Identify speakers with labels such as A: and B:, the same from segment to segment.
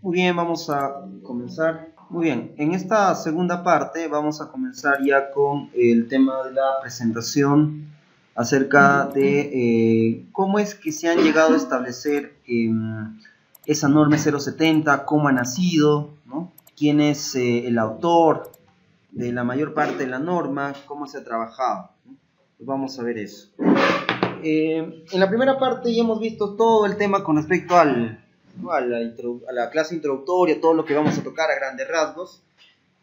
A: Muy bien, vamos a comenzar. Muy bien, en esta segunda parte vamos a comenzar ya con el tema de la presentación acerca de cómo es que se han llegado a establecer esa norma 070, cómo ha nacido, ¿no? Quién es el autor de la mayor parte de la norma, cómo se ha trabajado, ¿no? Pues vamos a ver eso. En la primera parte ya hemos visto todo el tema con respecto a la clase introductoria, todo lo que vamos a tocar a grandes rasgos.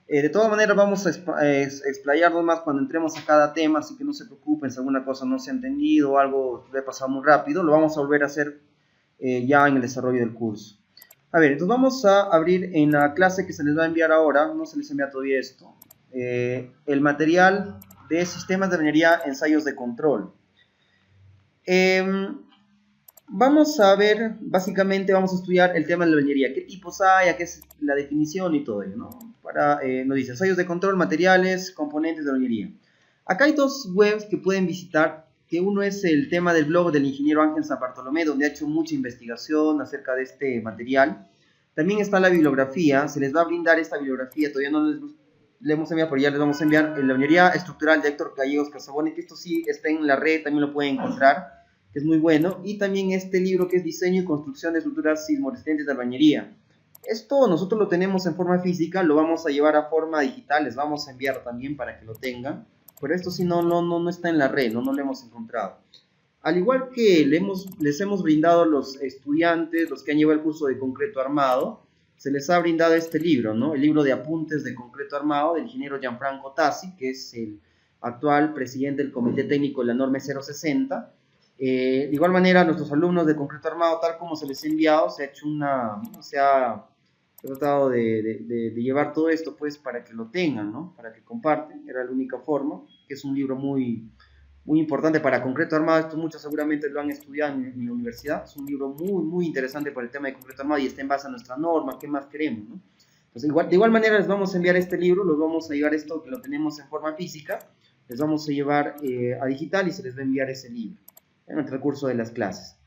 A: De todas maneras vamos a explayarnos más cuando entremos a cada tema, así que no se preocupen si alguna cosa no se ha entendido o algo le ha pasado muy rápido, lo vamos a volver a hacer ya en el desarrollo del curso. A ver, entonces vamos a abrir en la clase que se les va a enviar ahora, no se les envía todavía esto, el material de sistemas de ingeniería, ensayos de control. Vamos a ver, básicamente vamos a estudiar el tema de la ingeniería, qué tipos hay, qué es la definición y todo ello, ¿no? Nos dice ensayos de control, materiales, componentes de la ingeniería. Acá hay dos webs que pueden visitar, que uno es el tema del blog del ingeniero Ángel San Bartolomé, donde ha hecho mucha investigación acerca de este material. También está la bibliografía, se les va a brindar esta bibliografía, todavía no le hemos enviado, pero ya les vamos a enviar la ingeniería estructural de Héctor Gallegos Casabone, que esto sí está en la red, también lo pueden encontrar, que es muy bueno, y también este libro que es Diseño y Construcción de Estructuras Sismoresistentes de Albañilería. Esto nosotros lo tenemos en forma física, lo vamos a llevar a forma digital, les vamos a enviar también para que lo tengan, pero esto sí no está en la red, no lo hemos encontrado. Al igual que les hemos brindado a los estudiantes, los que han llevado el curso de concreto armado, se les ha brindado este libro, ¿no? El libro de apuntes de concreto armado del ingeniero Gianfranco Tassi, que es el actual presidente del Comité Técnico de la Norma 060. De igual manera, nuestros alumnos de concreto armado, tal como se les ha enviado, se ha tratado de llevar todo esto pues para que lo tengan, ¿no? Para que comparten, era la única forma, que es un libro muy importante para concreto armado. Esto muchos seguramente lo han estudiado en la universidad, es un libro muy interesante para el tema de concreto armado y está en base a nuestra norma, ¿qué más queremos, no? Entonces, de igual manera les vamos a enviar este libro, los vamos a llevar esto que lo tenemos en forma física, les vamos a llevar a digital y se les va a enviar ese libro en el transcurso de las clases.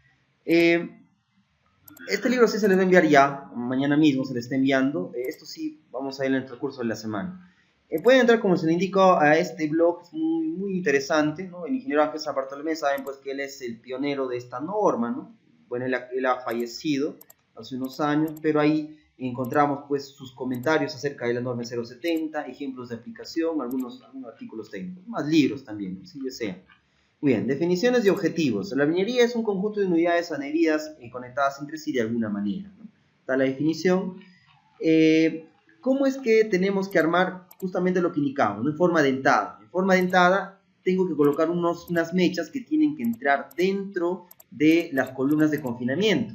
A: Este libro sí se les va a enviar ya, mañana mismo se les está enviando, esto sí vamos a ir en el transcurso de la semana. Pueden entrar, como se le indicó, a este blog, es muy interesante, ¿no? El ingeniero Ángel San Bartolomé, saben pues que él es el pionero de esta norma, ¿no? Bueno, él ha fallecido hace unos años, pero ahí encontramos pues sus comentarios acerca de la norma 070, ejemplos de aplicación, algunos artículos técnicos, más libros también, si desean. Muy bien, definiciones y objetivos. La minería es un conjunto de unidades adheridas conectadas entre sí de alguna manera, ¿no? Está la definición. ¿Cómo es que tenemos que armar justamente lo que indicamos, ¿no? En forma dentada. En forma dentada tengo que colocar unas mechas que tienen que entrar dentro de las columnas de confinamiento.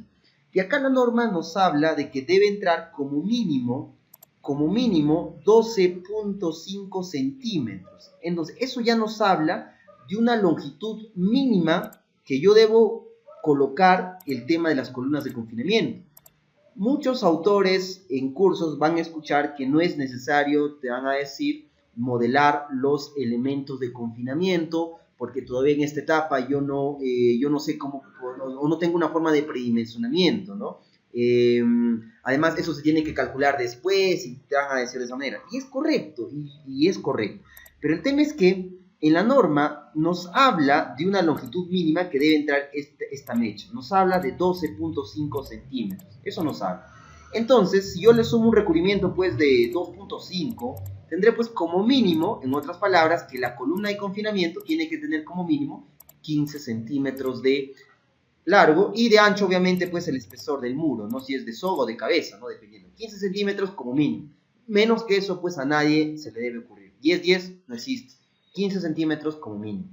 A: Y acá la norma nos habla de que debe entrar como mínimo 12.5 centímetros. Entonces, eso ya nos habla de una longitud mínima que yo debo colocar el tema de las columnas de confinamiento. Muchos autores en cursos van a escuchar que no es necesario, te van a decir, modelar los elementos de confinamiento, porque todavía en esta etapa yo no sé cómo, o no tengo una forma de predimensionamiento, ¿no? Además, eso se tiene que calcular después y te van a decir de esa manera. Y es correcto, y es correcto. Pero el tema es que en la norma nos habla de una longitud mínima que debe entrar esta mecha. Nos habla de 12.5 centímetros. Eso nos habla. Entonces, si yo le sumo un recubrimiento pues de 2.5, tendré pues como mínimo, en otras palabras, que la columna de confinamiento tiene que tener como mínimo 15 centímetros de largo y de ancho, obviamente, pues el espesor del muro, ¿no? Si es de soga o de cabeza, ¿no? Dependiendo. 15 centímetros como mínimo. Menos que eso, pues a nadie se le debe ocurrir. 10 no existe. 15 centímetros como mínimo.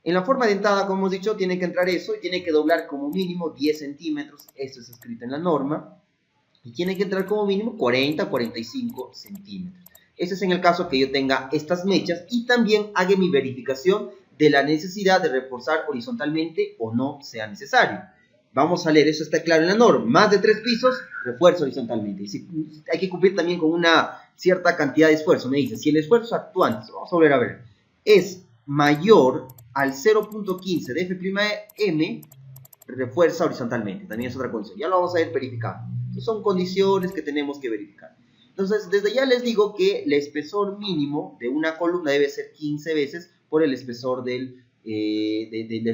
A: En la forma dentada, como hemos dicho, tiene que entrar eso y tiene que doblar como mínimo 10 centímetros. Esto es escrito en la norma. Y tiene que entrar como mínimo 40-45 centímetros. Ese es en el caso que yo tenga estas mechas y también haga mi verificación de la necesidad de reforzar horizontalmente o no sea necesario. Vamos a leer, eso está claro en la norma. Más de 3 pisos, refuerzo horizontalmente. Y hay que cumplir también con una cierta cantidad de esfuerzo. Me dice, si el esfuerzo actuante, vamos a volver a ver, es mayor al 0.15 de F'M, refuerza horizontalmente. También es otra condición. Ya lo vamos a ir verificando. Son condiciones que tenemos que verificar. Entonces, desde ya les digo que el espesor mínimo de una columna debe ser 15 veces por el espesor del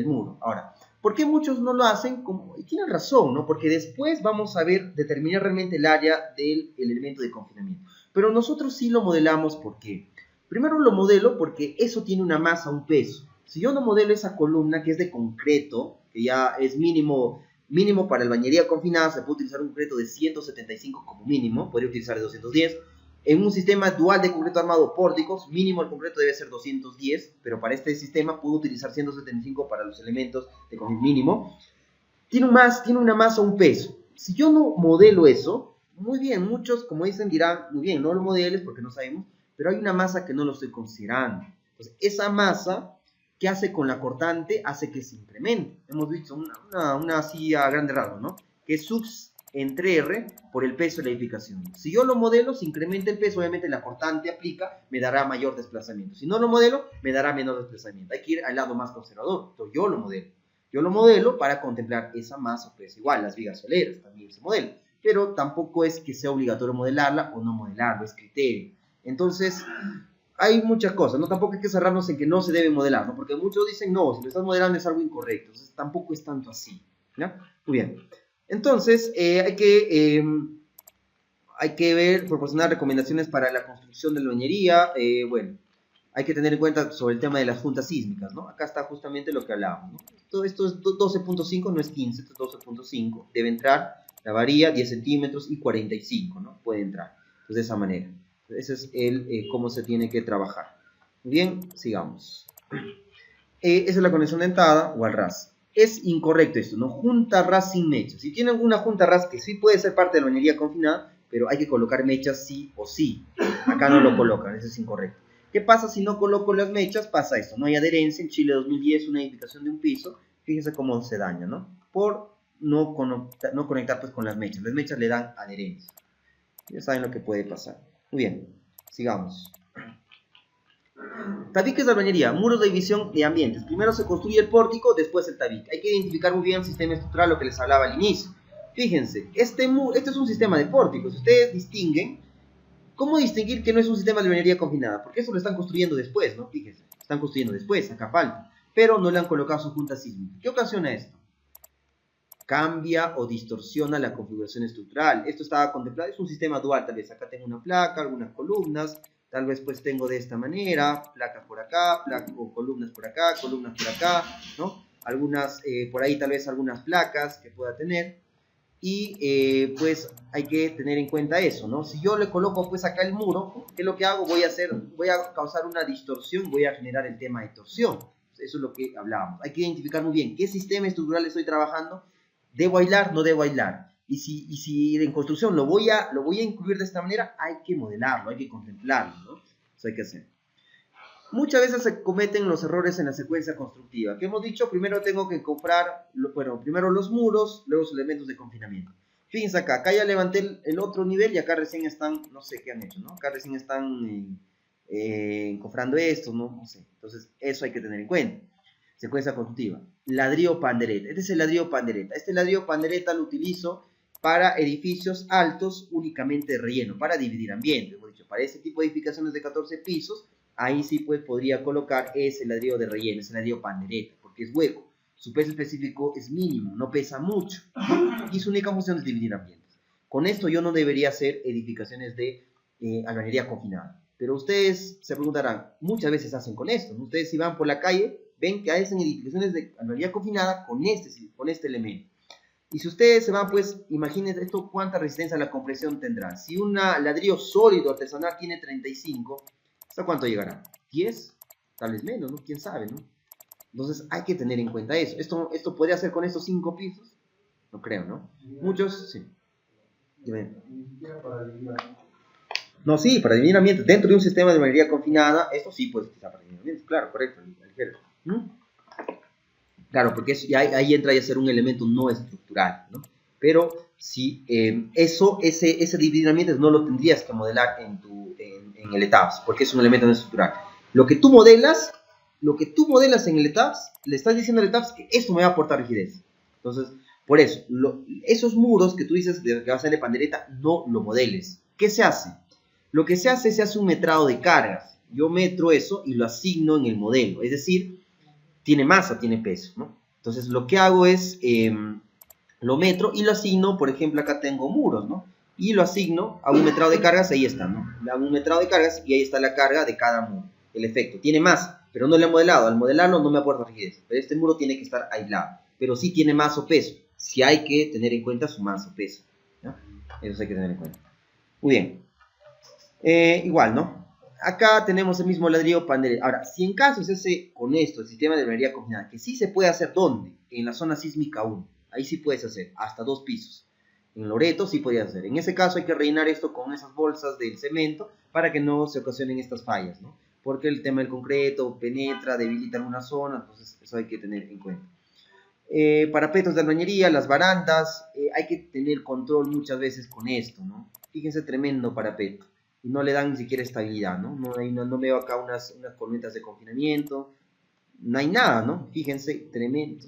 A: muro. Ahora, ¿por qué muchos no lo hacen? Y tienen razón, ¿no? Porque después vamos a determinar realmente el área del elemento de confinamiento. Pero nosotros sí lo modelamos, ¿por qué? Primero lo modelo porque eso tiene una masa, un peso. Si yo no modelo esa columna que es de concreto, que ya es mínimo para albañería confinada, se puede utilizar un concreto de 175 como mínimo, podría utilizar de 210. En un sistema dual de concreto armado pórticos, mínimo el concreto debe ser 210, pero para este sistema puedo utilizar 175 para los elementos de concreto mínimo. Tiene una masa, un peso. Si yo no modelo eso, muy bien, muchos, como dicen, dirán, muy bien, no lo modeles porque no sabemos, pero hay una masa que no lo estoy considerando. Entonces, esa masa, ¿qué hace con la cortante? Hace que se incremente. Hemos visto una así a grande rasgos, ¿no? Que es subs entre R por el peso de la edificación. Si yo lo modelo, se incrementa el peso, obviamente la cortante aplica, me dará mayor desplazamiento. Si no lo modelo, me dará menor desplazamiento. Hay que ir al lado más conservador. Entonces, yo lo modelo. Yo lo modelo para contemplar esa masa o peso. Igual, las vigas soleras también se modelan. Pero tampoco es que sea obligatorio modelarla o no modelarlo, es criterio. Entonces, hay muchas cosas, ¿no? Tampoco hay que cerrarnos en que no se debe modelar, ¿no? Porque muchos dicen, no, si lo estás modelando es algo incorrecto. Entonces, tampoco es tanto así, ¿ya? Muy bien. Entonces, hay que proporcionar recomendaciones para la construcción de la albañería. Bueno, hay que tener en cuenta sobre el tema de las juntas sísmicas, ¿no? Acá está justamente lo que hablábamos, ¿no? Esto es 12.5, no es 15, esto es 12.5. Debe entrar la varilla, 10 centímetros y 45, ¿no? Puede entrar. Entonces, de esa manera. Ese es cómo se tiene que trabajar. Bien, sigamos. Esa es la conexión dentada o al ras. Es incorrecto esto, ¿no? Junta ras sin mechas. Si tienen una junta ras que sí puede ser parte de la albañería confinada, pero hay que colocar mechas sí o sí. Acá no lo colocan, eso es incorrecto. ¿Qué pasa si no coloco las mechas? Pasa esto, no hay adherencia. En Chile 2010, una edificación de un piso, fíjense cómo se daña, ¿no? Por no conectar pues con las mechas. Las mechas le dan adherencia. Ya saben lo que puede pasar. Muy bien, sigamos. Tabiques de albañería, muros de división de ambientes. Primero se construye el pórtico, después el tabique. Hay que identificar muy bien el sistema estructural, lo que les hablaba al inicio. Fíjense, este es un sistema de pórticos. Ustedes distinguen. ¿Cómo distinguir que no es un sistema de albañería confinada? Porque eso lo están construyendo después, ¿no? Fíjense, están construyendo después, acá falta. Pero no le han colocado su junta sísmica. ¿Qué ocasiona esto? Cambia o distorsiona la configuración estructural. Esto estaba contemplado, es un sistema dual, tal vez acá tengo una placa, algunas columnas, tal vez pues tengo de esta manera, placas por acá, o columnas por acá, ¿no? Algunas, por ahí tal vez algunas placas que pueda tener, y pues hay que tener en cuenta eso, ¿no? Si yo le coloco pues acá el muro, ¿qué es lo que hago? Voy a causar una distorsión, voy a generar el tema de torsión. Eso es lo que hablábamos. Hay que identificar muy bien qué sistema estructural estoy trabajando. ¿Debo aislar? ¿No debo aislar? Y si en construcción lo voy a incluir de esta manera, hay que modelarlo, hay que contemplarlo, ¿no? Eso hay que hacer. Muchas veces se cometen los errores en la secuencia constructiva. ¿Qué hemos dicho? Primero tengo que comprar, primero los muros, luego los elementos de confinamiento. Fíjense acá ya levanté el otro nivel y acá recién están, no sé qué han hecho, ¿no? Acá recién están encofrando esto, no sé. Entonces, eso hay que tener en cuenta. Secuencia constructiva. Ladrillo pandereta. Este es el ladrillo pandereta. Este ladrillo pandereta lo utilizo para edificios altos únicamente de relleno, para dividir ambientes. Hemos dicho, para este tipo de edificaciones de 14 pisos, ahí sí pues podría colocar ese ladrillo de relleno, ese ladrillo pandereta, porque es hueco. Su peso específico es mínimo, no pesa mucho. Y su única función es dividir ambientes. Con esto yo no debería hacer edificaciones de albañería confinada. Pero ustedes se preguntarán, muchas veces hacen con esto, ¿no? Ustedes si van por la calle, ven que hacen edificaciones de albañería confinada con este elemento. Y si ustedes se van, pues, imagínense esto, cuánta resistencia a la compresión tendrá. Si un ladrillo sólido artesanal tiene 35, ¿hasta cuánto llegará? ¿10? Tal vez menos, ¿no? ¿Quién sabe, no? Entonces hay que tener en cuenta eso. ¿Esto podría hacer con estos 5 pisos? No creo, ¿no? Muchos, sí. No, sí, para dividir ambientes. Dentro de un sistema de albañería confinada, esto sí puede utilizar para dividir ambientes. Claro, correcto. Claro, porque eso, ahí entra a ser un elemento no estructural, ¿no? Pero si ese dividir ambientes no lo tendrías que modelar en el ETABS, porque es un elemento no estructural. Lo que tú modelas en el ETABS, le estás diciendo al ETABS que esto me va a aportar rigidez. Entonces, Por eso, esos muros que tú dices de que va a salir pandereta, no lo modeles. ¿Qué se hace? Lo que se hace un metrado de cargas. Yo metro eso y lo asigno en el modelo. Es decir, tiene masa, tiene peso, ¿no? Entonces, lo que hago es, lo metro y lo asigno, por ejemplo, acá tengo muros, ¿no? Y lo asigno a un metrado de cargas, ahí está, ¿no? Le hago un metrado de cargas y ahí está la carga de cada muro. El efecto, tiene masa, pero no lo he modelado. Al modelarlo no me aporta rigidez. Pero este muro tiene que estar aislado. Pero sí tiene masa o peso. Sí hay que tener en cuenta su masa o peso, ¿no? Eso hay que tener en cuenta. Muy bien. Igual, ¿no? Acá tenemos el mismo ladrillo pandereta. Ahora, si en caso se hace con esto, el sistema de albañilería combinada, que sí se puede hacer, ¿dónde? En la zona sísmica 1. Ahí sí puedes hacer, hasta 2 pisos. En Loreto sí podías hacer. En ese caso hay que rellenar esto con esas bolsas del cemento para que no se ocasionen estas fallas, ¿no? Porque el tema del concreto penetra, debilita alguna zona, entonces eso hay que tener en cuenta. Parapetos de albañilería, las barandas, hay que tener control muchas veces con esto, ¿no? Fíjense, tremendo parapeto. Y no le dan ni siquiera estabilidad, ¿no? No veo acá unas columnas de confinamiento, no hay nada, ¿no? Fíjense, tremendo.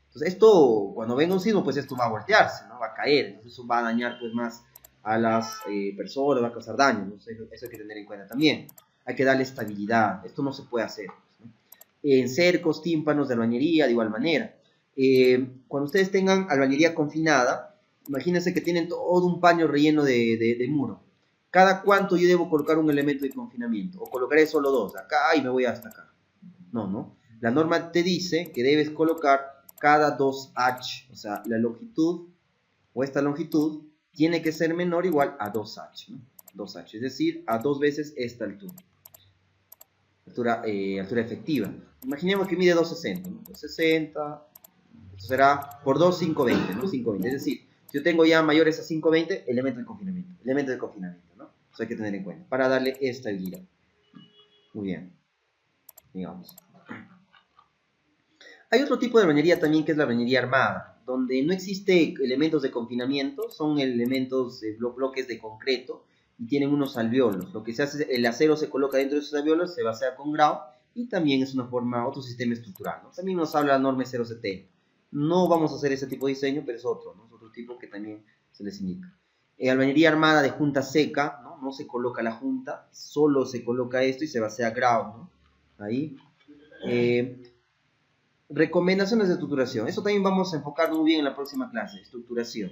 A: Entonces esto, cuando venga un sismo, pues esto va a voltearse, ¿no? Va a caer, entonces eso va a dañar pues más a las personas, va a causar daño, ¿no? Eso hay que tener en cuenta también. Hay que darle estabilidad, esto no se puede hacer, ¿no? En cercos, tímpanos de albañilería, de igual manera. Cuando ustedes tengan albañilería confinada, imagínense que tienen todo un paño relleno de muro. ¿Cada cuánto yo debo colocar un elemento de confinamiento? ¿O colocaré solo 2? Acá y me voy hasta acá. No. La norma te dice que debes colocar cada 2H. O sea, la longitud o esta longitud tiene que ser menor o igual a 2H, ¿no? 2H, es decir, a 2 veces esta altura. Altura efectiva. Imaginemos que mide 260, ¿no? 260, esto será por 2, 520, ¿no? 520, es decir, si yo tengo ya mayores a 520, elemento de confinamiento, ¿no? Eso hay que tener en cuenta, para darle estabilidad. Muy bien, digamos. Hay otro tipo de albañilería también que es la albañilería armada, donde no existe elementos de confinamiento, son elementos, bloques de concreto, y tienen unos alveolos. Lo que se hace es el acero se coloca dentro de esos alveolos, se vacía con grao, y también es una forma, otro sistema estructural, ¿no? También nos habla la norma 070. No vamos a hacer ese tipo de diseño, pero es otro, ¿no? Es otro tipo que también se les indica. Albañilería armada de junta seca, ¿no? No se coloca la junta, solo se coloca esto y se vacía grao, ¿no? Ahí. Recomendaciones de estructuración. Eso también vamos a enfocar muy bien en la próxima clase, estructuración.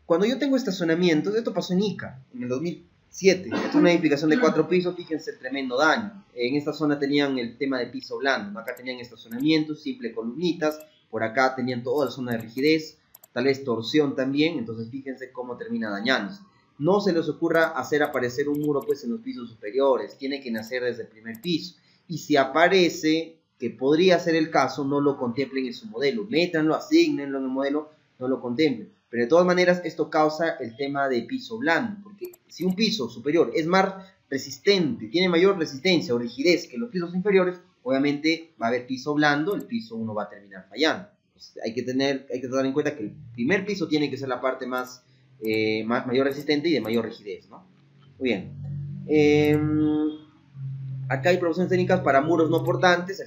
A: Cuando yo tengo estacionamientos, esto pasó en Ica, en el 2007. Esta es una edificación de 4 pisos, fíjense el tremendo daño. En esta zona tenían el tema de piso blando, ¿no? Acá tenían estacionamientos, simple columnitas, por acá tenían toda la zona de rigidez, tal vez torsión también, entonces fíjense cómo termina dañándose. No se les ocurra hacer aparecer un muro pues en los pisos superiores, tiene que nacer desde el primer piso. Y si aparece, que podría ser el caso, no lo contemplen en su modelo, métanlo, asignenlo en el modelo, no lo contemplen. Pero de todas maneras esto causa el tema de piso blando, porque si un piso superior es más resistente, tiene mayor resistencia o rigidez que los pisos inferiores, obviamente va a haber piso blando, el piso 1 va a terminar fallando. Entonces, hay que tener en cuenta que el primer piso tiene que ser la parte mayor resistente y de mayor rigidez, ¿no? Muy bien. Acá hay proporciones técnicas para muros no portantes,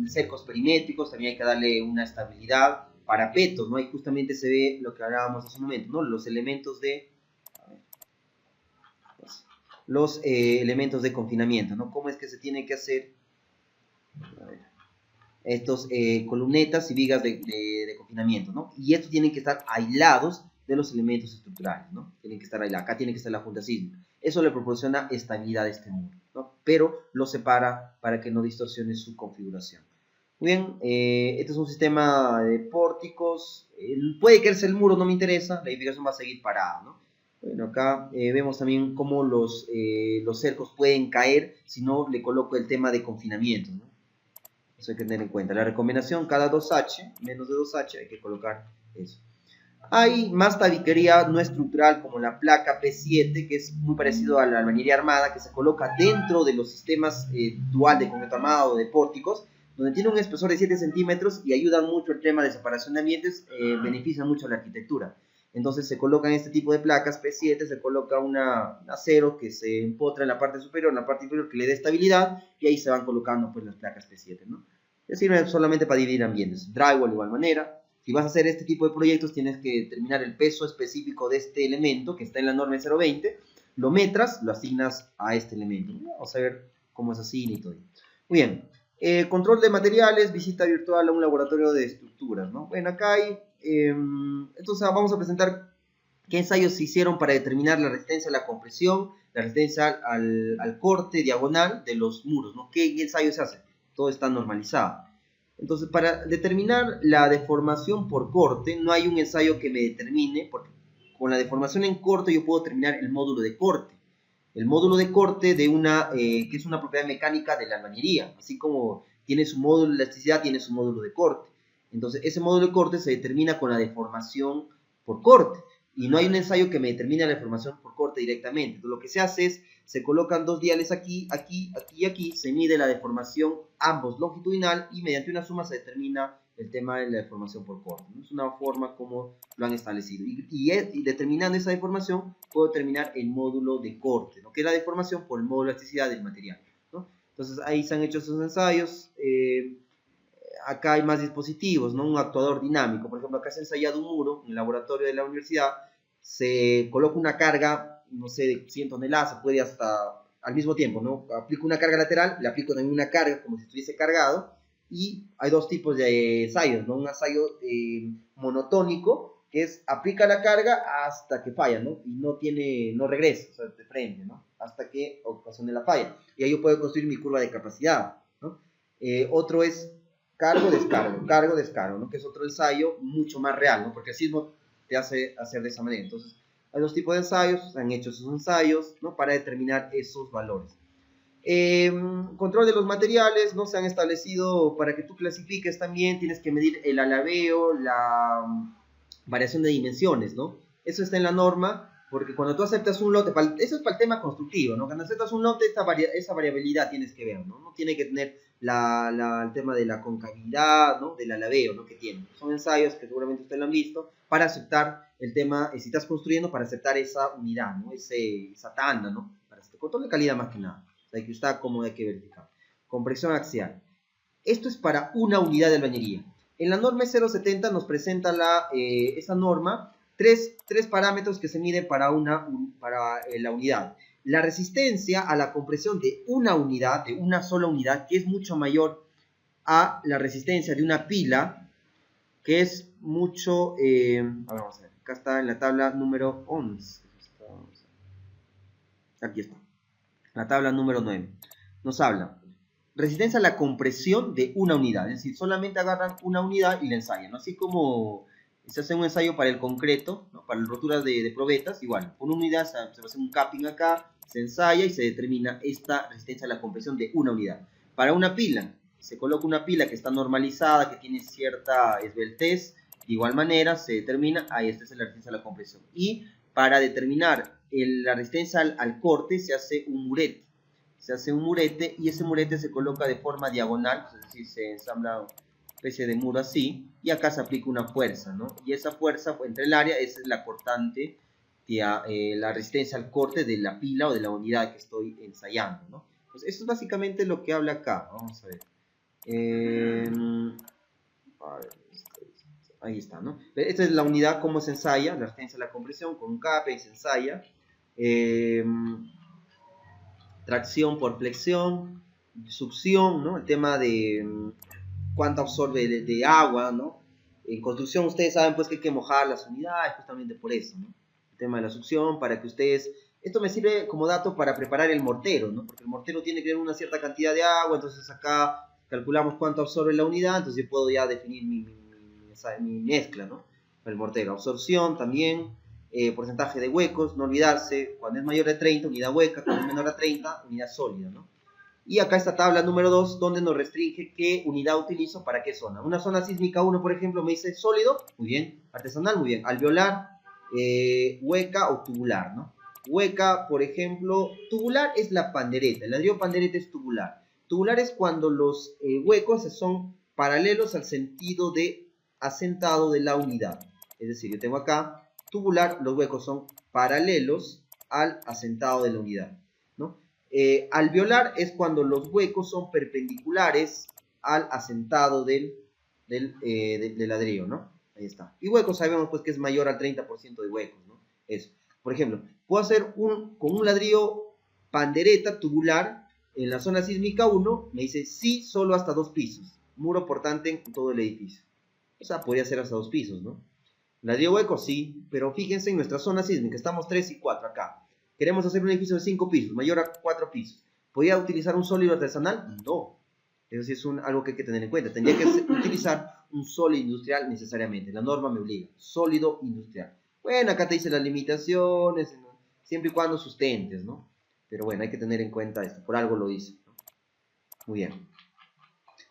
A: cercos perimétricos, también hay que darle una estabilidad, parapetos, ¿no? Ahí justamente se ve lo que hablábamos hace un momento, ¿no? Los elementos de... elementos de confinamiento, ¿no? ¿Cómo es que se tiene que hacer? Estos columnetas y vigas de confinamiento, ¿no? Y estos tienen que estar aislados de los elementos estructurales, ¿no? Tienen que estar aislados. Acá tiene que estar la junta sísmica. Eso le proporciona estabilidad a este muro, ¿no? Pero lo separa para que no distorsione su configuración. Muy bien, este es un sistema de pórticos. Puede caerse el muro, no me interesa. La edificación va a seguir parada, ¿no? Bueno, acá vemos también cómo los cercos pueden caer si no le coloco el tema de confinamiento, ¿no? Eso hay que tener en cuenta. La recomendación, cada 2H, menos de 2H, hay que colocar eso. Hay más tabiquería no estructural como la placa P7, que es muy parecido a la albañilería armada, que se coloca dentro de los sistemas dual de concreto armado o de pórticos, donde tiene un espesor de 7 centímetros y ayudan mucho el tema de separación de ambientes, benefician mucho la arquitectura. Entonces se colocan este tipo de placas P7, se coloca un acero que se empotra en la parte superior, en la parte inferior que le dé estabilidad, y ahí se van colocando pues las placas P7, ¿no? Es sirve solamente para dividir ambientes. Drywall de igual manera. Si vas a hacer este tipo de proyectos, tienes que determinar el peso específico de este elemento que está en la norma 020, lo metras, lo asignas a este elemento. Vamos a ver cómo es así y todo. Muy bien. Control de materiales, visita virtual a un laboratorio de estructuras, ¿no? Bueno, acá hay... entonces vamos a presentar qué ensayos se hicieron para determinar la resistencia a la compresión, la resistencia al corte diagonal de los muros, ¿no? ¿Qué ensayo se hace? Todo está normalizado. Entonces, para determinar la deformación por corte, no hay un ensayo que me determine, porque con la deformación en corte yo puedo determinar el módulo de corte. El módulo de corte de que es una propiedad mecánica de la albañilería, así como tiene su módulo de elasticidad, tiene su módulo de corte. Entonces, ese módulo de corte se determina con la deformación por corte. Y no hay un ensayo que me determine la deformación por corte directamente. Entonces, lo que se hace es, se colocan dos diales aquí, aquí, aquí y aquí, se mide la deformación ambos longitudinal y mediante una suma se determina el tema de la deformación por corte, ¿no? Es una forma como lo han establecido. Y determinando esa deformación, puedo determinar el módulo de corte, ¿no? Que es la deformación por el módulo de elasticidad del material, ¿no? Entonces, ahí se han hecho esos ensayos. Acá hay más dispositivos, ¿no? Un actuador dinámico. Por ejemplo, acá se ha ensayado un muro en el laboratorio de la universidad. Se coloca una carga, no sé, de 100 toneladas, se puede hasta al mismo tiempo, ¿no? Aplico una carga lateral, le aplico también una carga como si estuviese cargado. Y hay dos tipos de ensayos, ¿no? Un ensayo monotónico, que es aplica la carga hasta que falla, ¿no? Y no regresa, o sea, de frente, ¿no? Hasta que ocasione la falla. Y ahí yo puedo construir mi curva de capacidad, ¿no? Otro es cargo, descargo, ¿no? Que es otro ensayo mucho más real, ¿no? Porque el sismo te hace hacer de esa manera. Entonces, hay dos tipos de ensayos, se han hecho esos ensayos, ¿no? Para determinar esos valores. Control de los materiales, ¿no? Se han establecido para que tú clasifiques también, tienes que medir el alabeo, la variación de dimensiones, ¿no? Eso está en la norma, porque cuando tú aceptas un lote, eso es para el tema constructivo, ¿no? Cuando aceptas un lote, esa variabilidad tienes que ver, ¿no? No tiene que tener el tema de la concavidad, ¿no? Del alabeo, ¿no? Que tiene. Son ensayos que seguramente ustedes lo han visto para aceptar el tema, si estás construyendo, para aceptar esa unidad, ¿no? Esa tanda, ¿no? Para este control de calidad más que nada. O sea, que está como hay que verificar. Compresión axial. Esto es para una unidad de albañilería. En la norma 070 nos presenta esa norma tres parámetros que se miden para la unidad. La resistencia a la compresión de una unidad, de una sola unidad, que es mucho mayor a la resistencia de una pila, que es mucho... vamos a ver, acá está en la tabla número 11. Aquí está. La tabla número 9. Nos habla resistencia a la compresión de una unidad. Es decir, solamente agarran una unidad y la ensayan, ¿no? Así como se hace un ensayo para el concreto, ¿no? Para las roturas de probetas, igual. Con una unidad se va a hacer un capping acá, se ensaya y se determina esta resistencia a la compresión de una unidad. Para una pila, se coloca una pila que está normalizada, que tiene cierta esbeltez. De igual manera, se determina, ahí esta es la resistencia a la compresión. Y para determinar la resistencia al corte, se hace un murete. Se hace un murete y ese murete se coloca de forma diagonal, es decir, se ensambla una especie de muro así, y acá se aplica una fuerza, ¿no? Y esa fuerza entre el área es la cortante, la resistencia al corte de la pila o de la unidad que estoy ensayando, ¿no? Pues eso es básicamente lo que habla acá. Vamos a ver. Ahí está, ¿no? Esta es la unidad, cómo se ensaya, la resistencia a la compresión, con un cape y se ensaya. Tracción por flexión, succión, ¿no? El tema de cuánto absorbe de agua, ¿no? En construcción ustedes saben pues que hay que mojar las unidades justamente por eso, ¿no? El tema de la succión, para que ustedes... Esto me sirve como dato para preparar el mortero, ¿no? Porque el mortero tiene que tener una cierta cantidad de agua, entonces acá calculamos cuánto absorbe la unidad, entonces yo puedo ya definir mi mezcla, ¿no? Para el mortero. Absorción también. Porcentaje de huecos, no olvidarse, cuando es mayor de 30, unidad hueca, cuando es menor a 30, unidad sólida, ¿no? Y acá esta tabla número 2, donde nos restringe qué unidad utilizo para qué zona. Una zona sísmica 1, por ejemplo, me dice sólido, muy bien, artesanal, muy bien, alveolar, hueca o tubular, ¿no? Hueca, por ejemplo, tubular es la pandereta, el ladrillo pandereta es tubular. Tubular es cuando los huecos son paralelos al sentido de asentado de la unidad. Es decir, yo tengo acá tubular, los huecos son paralelos al asentado de la unidad, ¿no? Alveolar es cuando los huecos son perpendiculares al asentado del ladrillo, ¿no? Ahí está. Y huecos sabemos pues que es mayor al 30% de huecos, ¿no? Eso. Por ejemplo, puedo hacer con un ladrillo pandereta tubular en la zona sísmica 1, me dice sí, solo hasta 2 pisos. Muro portante en todo el edificio. O sea, podría ser hasta 2 pisos, ¿no? Ladrillo hueco, sí, pero fíjense en nuestra zona sísmica, estamos 3 y 4 acá. Queremos hacer un edificio de 5 pisos, mayor a 4 pisos. ¿Podría utilizar un sólido artesanal? No. Eso sí es algo que hay que tener en cuenta. Tendría que utilizar un sólido industrial necesariamente. La norma me obliga. Sólido industrial. Bueno, acá te dice las limitaciones, ¿no? Siempre y cuando sustentes, ¿no? Pero bueno, hay que tener en cuenta esto. Por algo lo dice, ¿no? Muy bien.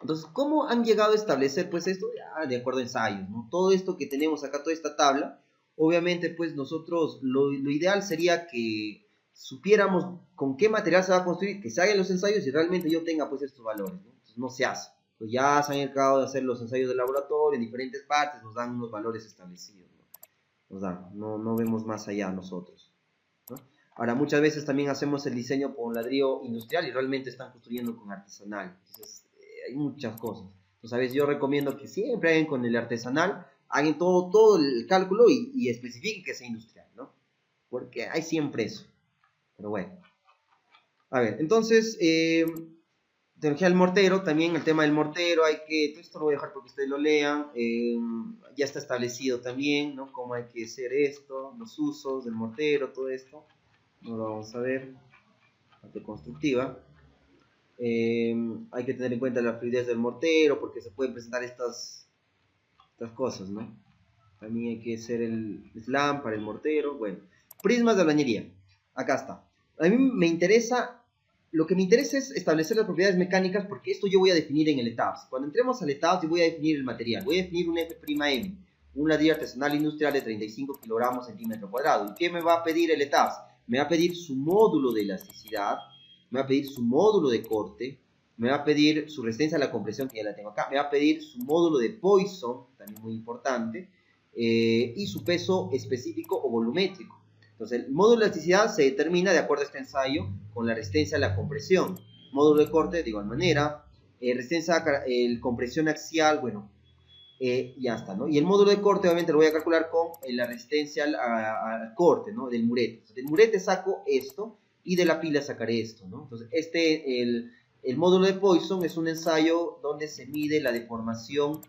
A: Entonces, ¿cómo han llegado a establecer pues esto? Ya, de acuerdo a ensayos, ¿no? Todo esto que tenemos acá, toda esta tabla, obviamente pues nosotros, lo ideal sería que supiéramos con qué material se va a construir, que se hagan los ensayos y realmente yo tenga pues estos valores, ¿no? Entonces, no se hace. Pues ya se han encargado de hacer los ensayos de laboratorio en diferentes partes, nos dan unos valores establecidos, ¿no? Nos dan, no vemos más allá nosotros, ¿no? Ahora, muchas veces también hacemos el diseño con ladrillo industrial y realmente están construyendo con artesanal. Entonces, hay muchas cosas. Entonces, a veces yo recomiendo que siempre hagan con el artesanal, hagan todo el cálculo y especifiquen que sea industrial, ¿no? Porque hay siempre eso. Pero bueno. A ver, entonces, tecnología del mortero, también el tema del mortero, hay que, esto lo voy a dejar porque ustedes lo lean, ya está establecido también, ¿no? Cómo hay que hacer esto, los usos del mortero, todo esto. No lo vamos a ver. Parte constructiva. Hay que tener en cuenta la fluidez del mortero porque se pueden presentar estas cosas, ¿no? También hay que hacer el slam para el mortero. Bueno, prismas de albañilería. Acá está. A mí me interesa, lo que me interesa es establecer las propiedades mecánicas porque esto yo voy a definir en el ETABS. Cuando entremos al ETABS yo voy a definir el material. Voy a definir un F'M, un ladrillo artesanal industrial de 35 kilogramos centímetro cuadrado. ¿Y qué me va a pedir el ETABS? Me va a pedir su módulo de elasticidad, me va a pedir su módulo de corte, me va a pedir su resistencia a la compresión, que ya la tengo acá, me va a pedir su módulo de Poisson, también muy importante, y su peso específico o volumétrico. Entonces, el módulo de elasticidad se determina de acuerdo a este ensayo con la resistencia a la compresión. Módulo de corte, de igual manera. Resistencia a compresión axial, bueno, ya está, ¿no? Y el módulo de corte obviamente lo voy a calcular con la resistencia al corte, ¿no? Del murete. Entonces, del murete saco esto y de la pila sacaré esto, ¿no? Entonces, el módulo de Poisson es un ensayo donde se mide la deformación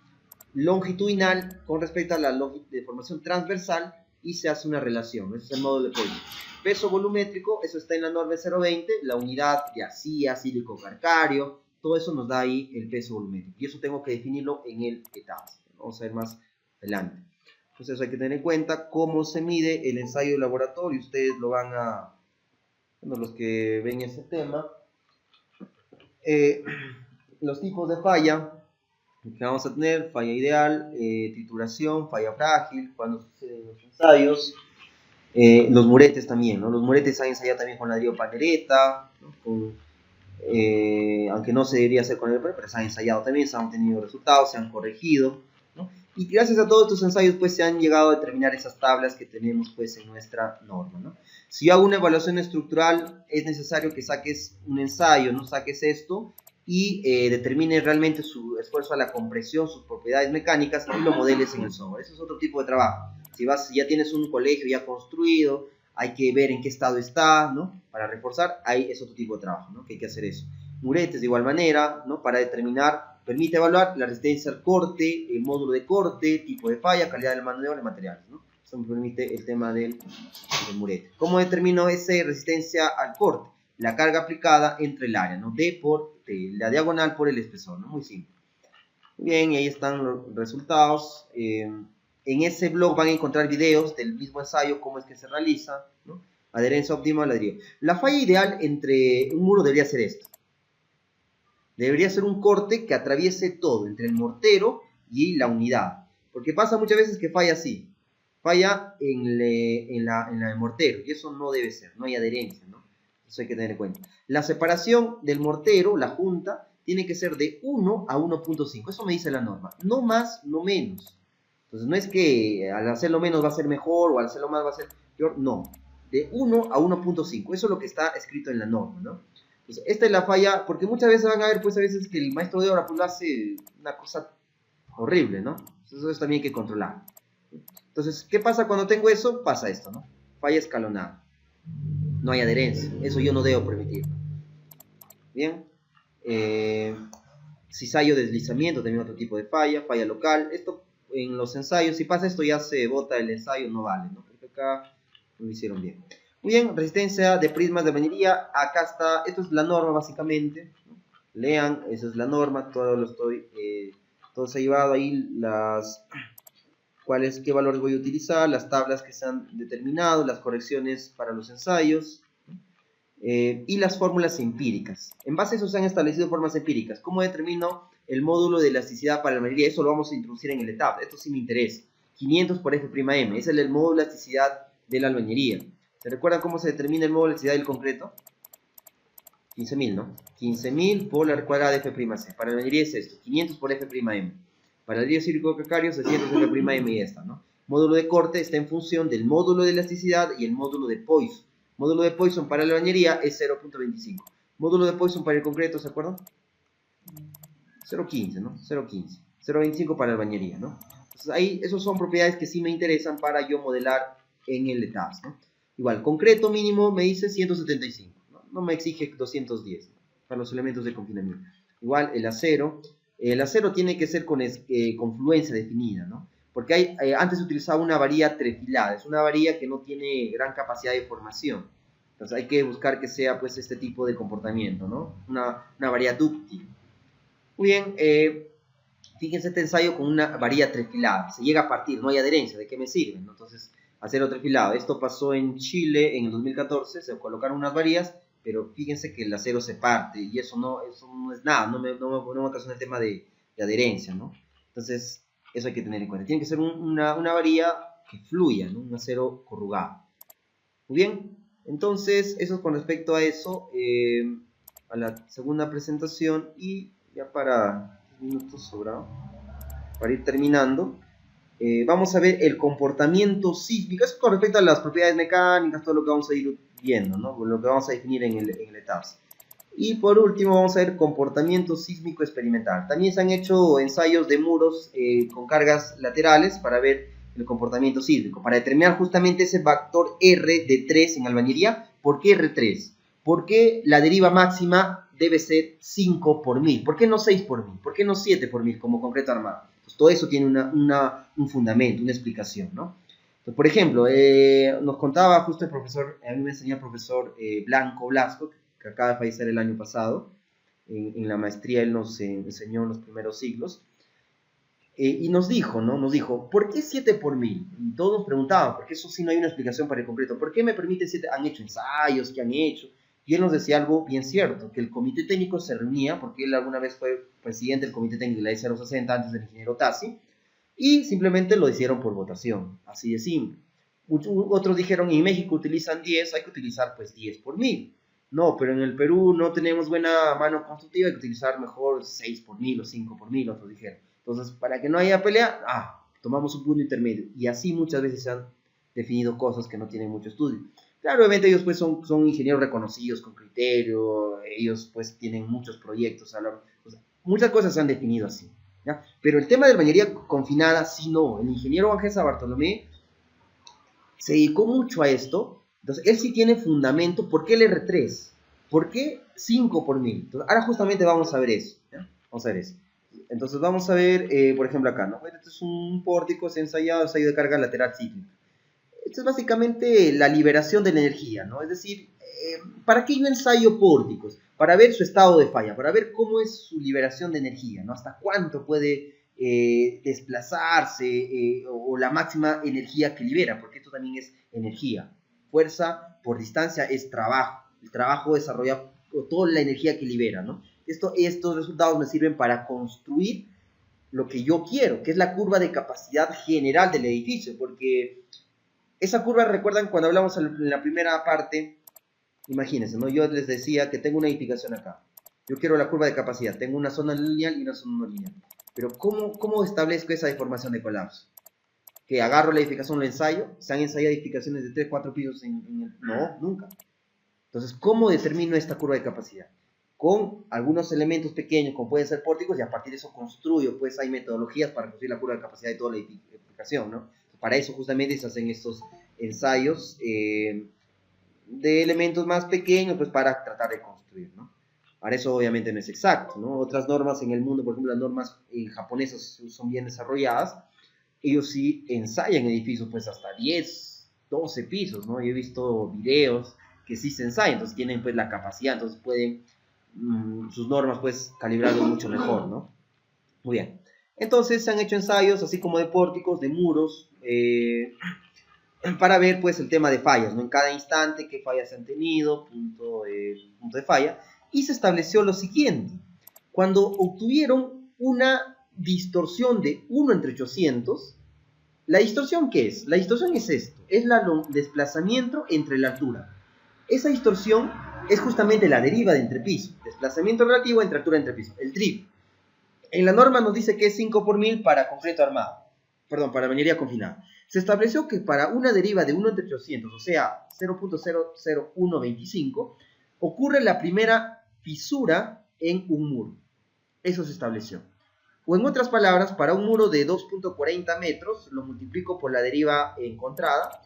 A: longitudinal con respecto a la deformación transversal y se hace una relación. Ese es el módulo de Poisson. Peso volumétrico, eso está en la norma 020, la unidad de arcilla, sílico calcáreo, todo eso nos da ahí el peso volumétrico. Y eso tengo que definirlo en el ETABS. Vamos a ver más adelante. Entonces hay que tener en cuenta cómo se mide el ensayo de laboratorio. Ustedes lo van a... Bueno, los que ven ese tema. Los tipos de falla que vamos a tener: falla ideal, trituración, falla frágil, cuando suceden los ensayos. Los muretes también, ¿no? Los muretes se han ensayado también con ladrillo pandereta, ¿no? Aunque no se debería hacer con el pero se han ensayado también, se han obtenido resultados, se han corregido, ¿no? Y gracias a todos estos ensayos pues se han llegado a determinar esas tablas que tenemos pues en nuestra norma, ¿no? Si yo hago una evaluación estructural es necesario que saques un ensayo, no saques esto y determine realmente su esfuerzo a la compresión, sus propiedades mecánicas y lo modeles en el software. Eso es otro tipo de trabajo. Si ya tienes un colegio ya construido, hay que ver en qué estado está, ¿no? Para reforzar, ahí es otro tipo de trabajo, ¿no? Que hay que hacer eso. Muretes de igual manera, ¿no? Para determinar, permite evaluar la resistencia al corte, el módulo de corte, tipo de falla, calidad del mano de obra y materiales, ¿no? Eso me permite el tema del murete. ¿Cómo determino esa resistencia al corte? La carga aplicada entre el área, ¿no? D por T, la diagonal por el espesor, ¿no? Muy simple. Bien, y ahí están los resultados. En ese blog van a encontrar videos del mismo ensayo, cómo es que se realiza, ¿no? Adherencia óptima al ladrillo. La falla ideal entre un muro debería ser esta. Debería ser un corte que atraviese todo, entre el mortero y la unidad. Porque pasa muchas veces que falla así. Falla en el mortero, y eso no debe ser, no hay adherencia, ¿no? Eso hay que tener en cuenta. La separación del mortero, la junta, tiene que ser de 1 a 1.5. Eso me dice la norma. No más, no menos. Entonces no es que al hacerlo menos va a ser mejor o al hacerlo más va a ser peor. No. De 1 a 1.5. Eso es lo que está escrito en la norma, ¿no? Entonces, esta es la falla, porque muchas veces van a ver, pues a veces que el maestro de obra pues lo hace una cosa Horrible, ¿no? Eso también hay que controlar. Entonces, ¿qué pasa cuando tengo eso? Pasa esto, ¿no? Falla escalonada. No hay adherencia. Eso yo no debo permitirlo. Bien. Cisallo deslizamiento, también otro tipo de falla. Falla local. Esto en los ensayos, si pasa esto ya se bota el ensayo, no vale, ¿no? Porque acá lo hicieron bien. Muy bien, resistencia de prismas de albañilería. Acá está, esto es la norma básicamente, ¿no? Lean, esa es la norma, todo lo estoy, todo se ha llevado ahí qué valores voy a utilizar, las tablas que se han determinado, las correcciones para los ensayos, y las fórmulas empíricas. En base a eso se han establecido formas empíricas. ¿Cómo determino el módulo de elasticidad para la albañilería? Eso lo vamos a introducir en el etap. Esto sí me interesa. 500 por F'M. Ese es el módulo de elasticidad de la albañilería. ¿Se recuerdan cómo se determina el módulo de elasticidad del concreto? 15.000, ¿no? 15.000 por la cuadrada de F'C. Para la albañilería es esto. 500 por F'M. Para el ladrillo cíclico calcáreo, 600 F'M y esta, ¿no? Módulo de corte está en función del módulo de elasticidad y el módulo de Poisson. Módulo de Poisson para la albañilería es 0.25. Módulo de Poisson para el concreto, ¿se acuerdan? 0.15, ¿no? 0.15. 0.25 para la albañilería, ¿no? Entonces ahí, esas son propiedades que sí me interesan para yo modelar en el ETABS, ¿no? Igual, concreto mínimo me dice 175, ¿no? No me exige 210, ¿no? Para los elementos de confinamiento. Igual, el acero tiene que ser con confluencia definida, ¿no? Porque antes se utilizaba una varilla trefilada, es una varilla que no tiene gran capacidad de formación. Entonces hay que buscar que sea pues este tipo de comportamiento, ¿no? Una varilla dúctil. Muy bien, fíjense este ensayo con una varilla trefilada, se llega a partir, no hay adherencia, ¿de qué me sirve? ¿No? Entonces, acero trefilado, esto pasó en Chile en el 2014, se colocaron unas varillas, pero fíjense que el acero se parte y eso no es nada, no me ocasiona el tema de adherencia, ¿no? Entonces, eso hay que tener en cuenta. Tiene que ser una varilla que fluya, ¿no? Un acero corrugado. Muy bien, entonces, eso con respecto a eso, a la segunda presentación, y ya para minutos sobrado, para ir terminando, vamos a ver el comportamiento sísmico. Eso con respecto a las propiedades mecánicas, todo lo que vamos a ir viendo, ¿no? Lo que vamos a definir en el ETABS. Y por último vamos a ver comportamiento sísmico experimental. También se han hecho ensayos de muros con cargas laterales para ver el comportamiento sísmico, para determinar justamente ese factor R de 3 en albañilería. ¿Por qué R3? ¿Por qué la deriva máxima debe ser 5 por 1000? ¿Por qué no 6 por 1000? ¿Por qué no 7 por 1000 como concreto armado? Pues todo eso tiene un fundamento, una explicación, ¿no? Entonces, por ejemplo, nos contaba justo el profesor, a mí me enseñó el profesor Blanco Blasco, que acaba de fallecer el año pasado. En la maestría él nos enseñó en los primeros siglos. Y nos dijo, ¿no? Nos dijo, ¿por qué 7 por 1000? Y todos nos preguntaban, porque eso sí no hay una explicación para el concreto. ¿Por qué me permite 7? Han hecho ensayos, ¿qué han hecho? Y él nos decía algo bien cierto, que el comité técnico se reunía, porque él alguna vez fue presidente del comité técnico de la S060 antes del ingeniero Tassi, y simplemente lo hicieron por votación, así de simple. Otros dijeron, en México utilizan 10, hay que utilizar pues 10 por 1000. No, pero en el Perú no tenemos buena mano constructiva, hay que utilizar mejor 6 por 1000 o 5 por 1000, otros dijeron. Entonces, para que no haya pelea, tomamos un punto intermedio. Y así muchas veces se han definido cosas que no tienen mucho estudio. Claro, obviamente ellos pues son ingenieros reconocidos con criterio, ellos pues tienen muchos proyectos, o sea, muchas cosas se han definido así, ¿ya? Pero el tema de la albañilería confinada, sí no. El ingeniero Ángel Bartolomé se dedicó mucho a esto, entonces él sí tiene fundamento. ¿Por qué el R3? ¿Por qué 5 por 1000? Entonces, ahora justamente vamos a ver eso, ¿ya? Vamos a ver eso. Entonces vamos a ver, por ejemplo acá, ¿no? Este es un pórtico, se ha ensayado, ensayo de carga lateral cíclica. Esto es básicamente la liberación de la energía, ¿no? Es decir, ¿para qué yo ensayo pórticos? Para ver su estado de falla, para ver cómo es su liberación de energía, ¿no? Hasta cuánto puede desplazarse o la máxima energía que libera, porque esto también es energía. Fuerza por distancia es trabajo. El trabajo desarrolla toda la energía que libera, ¿no? Estos resultados me sirven para construir lo que yo quiero, que es la curva de capacidad general del edificio, porque esa curva, recuerdan cuando hablamos en la primera parte, imagínense, ¿no? Yo les decía que tengo una edificación acá. Yo quiero la curva de capacidad, tengo una zona lineal y una zona no lineal. Pero ¿cómo establezco esa deformación de colapso? Que agarro la edificación, la ensayo, se han ensayado edificaciones de 3, 4 pisos no, nunca. Entonces, ¿cómo determino esta curva de capacidad? con algunos elementos pequeños, como pueden ser pórticos, y a partir de eso construyo, pues hay metodologías para construir la curva de capacidad de toda la edificación, ¿no? Para eso justamente se hacen estos ensayos de elementos más pequeños, pues para tratar de construir, ¿no? Ahora eso obviamente no es exacto, ¿no? Otras normas en el mundo, por ejemplo, las normas japonesas son bien desarrolladas, ellos sí ensayan edificios pues hasta 10, 12 pisos, ¿no? Yo he visto videos que sí se ensayan, entonces tienen pues la capacidad, entonces pueden sus normas pues calibrarlo mucho mejor, ¿no? Muy bien. Entonces se han hecho ensayos así como de pórticos, de muros, para ver pues el tema de fallas, ¿no? En cada instante qué fallas se han tenido, punto de falla, y se estableció lo siguiente. Cuando obtuvieron una distorsión de 1 entre 800, ¿la distorsión qué es? La distorsión es esto, es el desplazamiento entre la altura. Esa distorsión es justamente la deriva de entrepiso, desplazamiento relativo entre altura entre piso, el drift. En la norma nos dice que es 5 por 1000 para concreto armado, perdón, para albañilería confinada. Se estableció que para una deriva de 1 entre 800, o sea, 0.00125, ocurre la primera fisura en un muro. Eso se estableció. O en otras palabras, para un muro de 2.40 metros, lo multiplico por la deriva encontrada,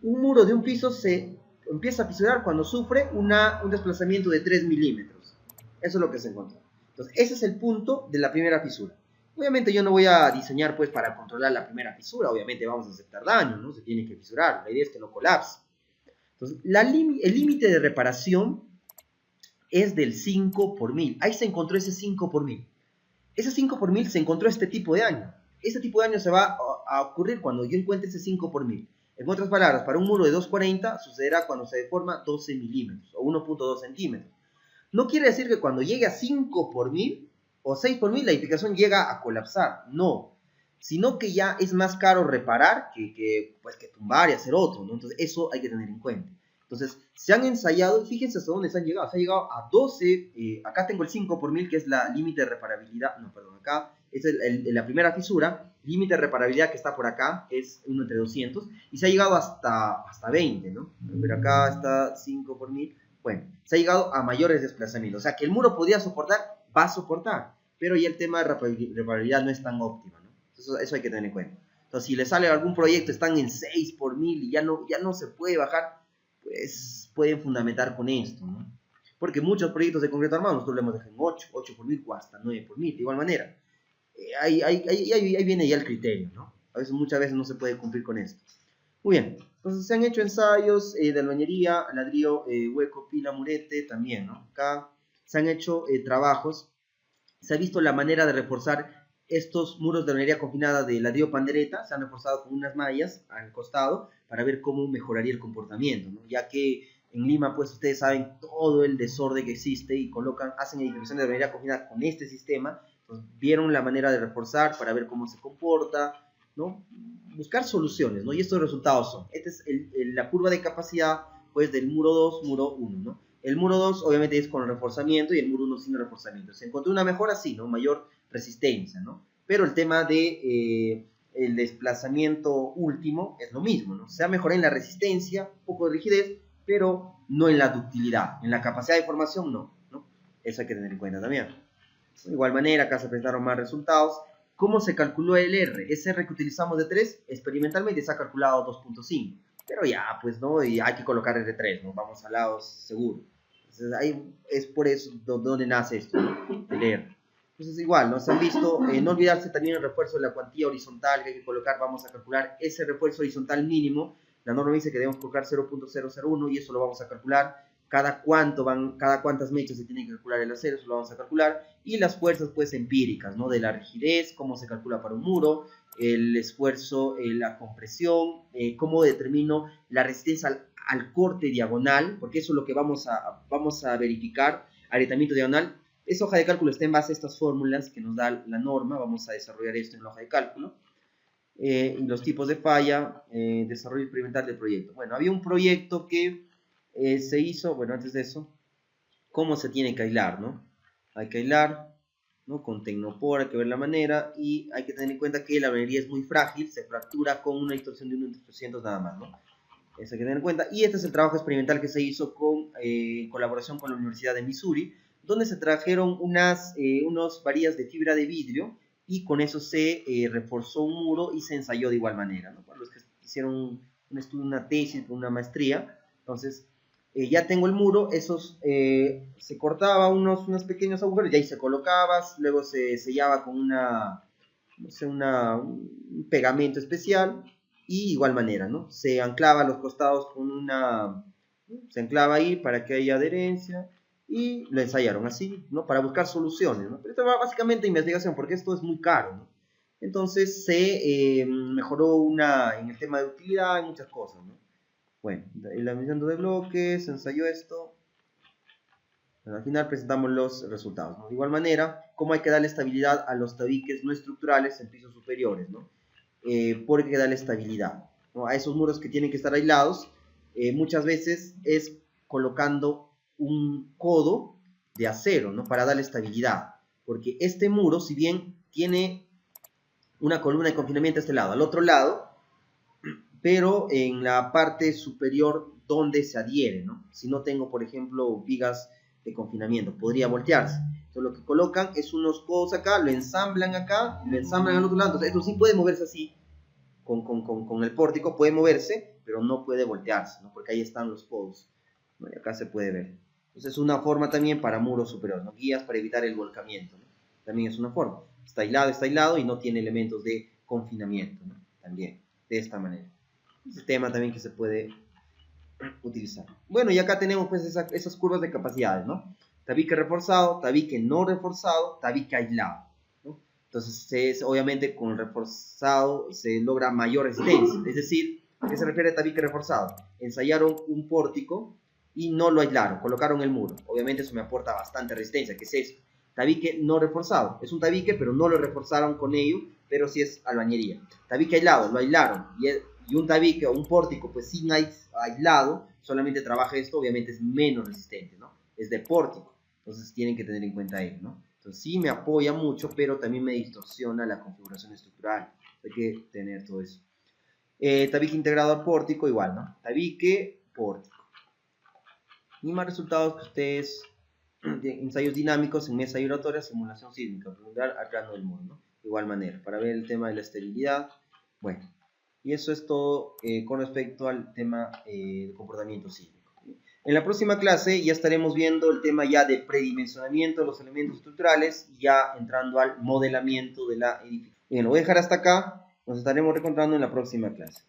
A: un muro de un piso se empieza a fisurar cuando sufre un desplazamiento de 3 milímetros. Eso es lo que se encontró. Entonces, ese es el punto de la primera fisura. Obviamente yo no voy a diseñar pues para controlar la primera fisura, obviamente vamos a aceptar daño, ¿no? Se tiene que fisurar, la idea es que no colapse. Entonces, el límite de reparación es del 5 por 1000. Ahí se encontró ese 5 por 1000. Ese 5 por 1000 se encontró este tipo de daño. Este tipo de daño se va a ocurrir cuando yo encuentre ese 5 por 1000. En otras palabras, para un muro de 240 sucederá cuando se deforma 12 milímetros o 1.2 centímetros. No quiere decir que cuando llegue a 5 por 1000 o 6 por 1000 la edificación llega a colapsar. No. Sino que ya es más caro reparar que tumbar y hacer otro, ¿no? Entonces eso hay que tener en cuenta. Entonces se han ensayado, fíjense hasta dónde se han llegado. Se ha llegado a 12, acá tengo el 5 por 1000 que es la límite de reparabilidad. No, perdón, acá es la primera fisura. Límite de reparabilidad que está por acá es 1 entre 200. Y se ha llegado hasta 20, ¿no? Pero acá está 5 por 1000. Bueno, se ha llegado a mayores desplazamientos. O sea, que el muro podía soportar, va a soportar. Pero ya el tema de reparabilidad no es tan óptima, ¿no? Eso hay que tener en cuenta. Entonces, si le sale algún proyecto, están en 6 por 1000 y ya no se puede bajar, pues pueden fundamentar con esto, ¿no? Porque muchos proyectos de concreto armado nosotros le hemos dejado en 8 por 1000 o hasta 9 por 1000. De igual manera, ahí viene ya el criterio, ¿no? Muchas veces no se puede cumplir con esto. Muy bien, entonces se han hecho ensayos de albañería, ladrillo, hueco, pila, murete, también, ¿no? Acá se han hecho trabajos, se ha visto la manera de reforzar estos muros de albañería confinada de ladrillo pandereta, se han reforzado con unas mallas al costado para ver cómo mejoraría el comportamiento, ¿no? Ya que en Lima, pues ustedes saben todo el desorden que existe y hacen edificación de albañería confinada con este sistema, entonces vieron la manera de reforzar para ver cómo se comporta, ¿no? Buscar soluciones, ¿no? Y estos resultados son, esta es la curva de capacidad, pues, del muro 2, muro 1, ¿no? El muro 2 obviamente es con el reforzamiento y el muro 1 sin reforzamiento. Se encontró una mejora, sí, ¿no? Mayor resistencia, ¿no? Pero el tema de el desplazamiento último es lo mismo, ¿no? Se ha mejorado en la resistencia, un poco de rigidez, pero no en la ductilidad. En la capacidad de formación, no, ¿no? Eso hay que tener en cuenta también. De igual manera, acá se presentaron más resultados. ¿Cómo se calculó el R? Ese R que utilizamos de 3, experimentalmente se ha calculado 2.5. Pero ya, pues, ¿no? Y hay que colocar R3, ¿no? Vamos al lado seguro. Entonces, ahí es por eso donde nace esto, ¿no? El R. Entonces, igual, ¿no? Se han visto, no olvidarse también el refuerzo de la cuantía horizontal que hay que colocar. Vamos a calcular ese refuerzo horizontal mínimo. La norma dice que debemos colocar 0.001 y eso lo vamos a calcular. Cada cuántas mechas se tiene que calcular el acero, eso lo vamos a calcular. Y las fuerzas, pues, empíricas, ¿no? De la rigidez, cómo se calcula para un muro, el esfuerzo, la compresión, cómo determino la resistencia al corte diagonal, porque eso es lo que vamos a verificar, agrietamiento diagonal. Esa hoja de cálculo está en base a estas fórmulas que nos da la norma, vamos a desarrollar esto en la hoja de cálculo. Y los tipos de falla, desarrollo experimental del proyecto. Bueno, había un proyecto que se hizo, bueno, antes de eso, cómo se tiene que aislar, ¿no? Hay que aislar, ¿no? Con tecnopor, hay que ver la manera, y hay que tener en cuenta que la albañilería es muy frágil, se fractura con una distorsión de 1 entre 300 nada más, ¿no? Eso hay que tener en cuenta, y este es el trabajo experimental que se hizo en colaboración con la Universidad de Missouri, donde se trajeron unas varillas de fibra de vidrio y con eso se reforzó un muro y se ensayó de igual manera, ¿no? Para los que hicieron un estudio, una tesis, una maestría, entonces ya tengo el muro, se cortaba unos pequeños agujeros y ahí se colocaba, luego se sellaba con un pegamento especial y de igual manera, ¿no? Se anclaba a los costados se anclaba ahí para que haya adherencia y lo ensayaron así, ¿no? Para buscar soluciones, ¿no? Pero esto va básicamente investigación porque esto es muy caro, ¿no? Entonces se mejoró en el tema de utilidad y muchas cosas, ¿no? Bueno, el aislamiento de bloques, se ensayó esto. Bueno, al final presentamos los resultados, ¿no? De igual manera, cómo hay que darle estabilidad a los tabiques no estructurales en pisos superiores, ¿no? Porque hay que darle estabilidad, ¿no? A esos muros que tienen que estar aislados, muchas veces es colocando un codo de acero, ¿no? Para darle estabilidad, porque este muro, si bien tiene una columna de confinamiento a este lado, al otro lado, pero en la parte superior donde se adhiere, ¿no? Si no tengo, por ejemplo, vigas de confinamiento, podría voltearse. Entonces lo que colocan es unos codos acá, lo ensamblan acá, lo ensamblan al otro lado. Entonces esto sí puede moverse así, con el pórtico puede moverse, pero no puede voltearse, ¿no? Porque ahí están los codos, ¿no? Y acá se puede ver. Entonces es una forma también para muros superiores, ¿no? Guías para evitar el volcamiento, ¿no? También es una forma. Está aislado y no tiene elementos de confinamiento, ¿no? También, de esta manera. Es un tema también que se puede utilizar. Bueno, y acá tenemos pues esas curvas de capacidades, ¿no? Tabique reforzado, tabique no reforzado, tabique aislado, ¿no? Entonces, obviamente con el reforzado se logra mayor resistencia. Es decir, ¿a qué se refiere a tabique reforzado? Ensayaron un pórtico y no lo aislaron, colocaron el muro. Obviamente eso me aporta bastante resistencia. ¿Qué es eso? Tabique no reforzado. Es un tabique, pero no lo reforzaron con ello, pero sí es albañería. Tabique aislado, lo aislaron. Y un tabique o un pórtico, pues sin aislado, solamente trabaja esto, obviamente es menos resistente, ¿no? Es de pórtico. Entonces tienen que tener en cuenta ello, ¿no? Entonces sí me apoya mucho, pero también me distorsiona la configuración estructural. Hay que tener todo eso. Tabique integrado al pórtico, igual, ¿no? Tabique, pórtico. Y más resultados que ustedes, ensayos dinámicos en mesa giratoria, simulación sísmica, preguntar al plano del muro, ¿no? De igual manera, para ver el tema de la esterilidad. Bueno, y eso es todo con respecto al tema de comportamiento sísmico. En la próxima clase ya estaremos viendo el tema ya de predimensionamiento de los elementos estructurales, ya entrando al modelamiento de la edificación. Bien, lo voy a dejar hasta acá. Nos estaremos reencontrando en la próxima clase.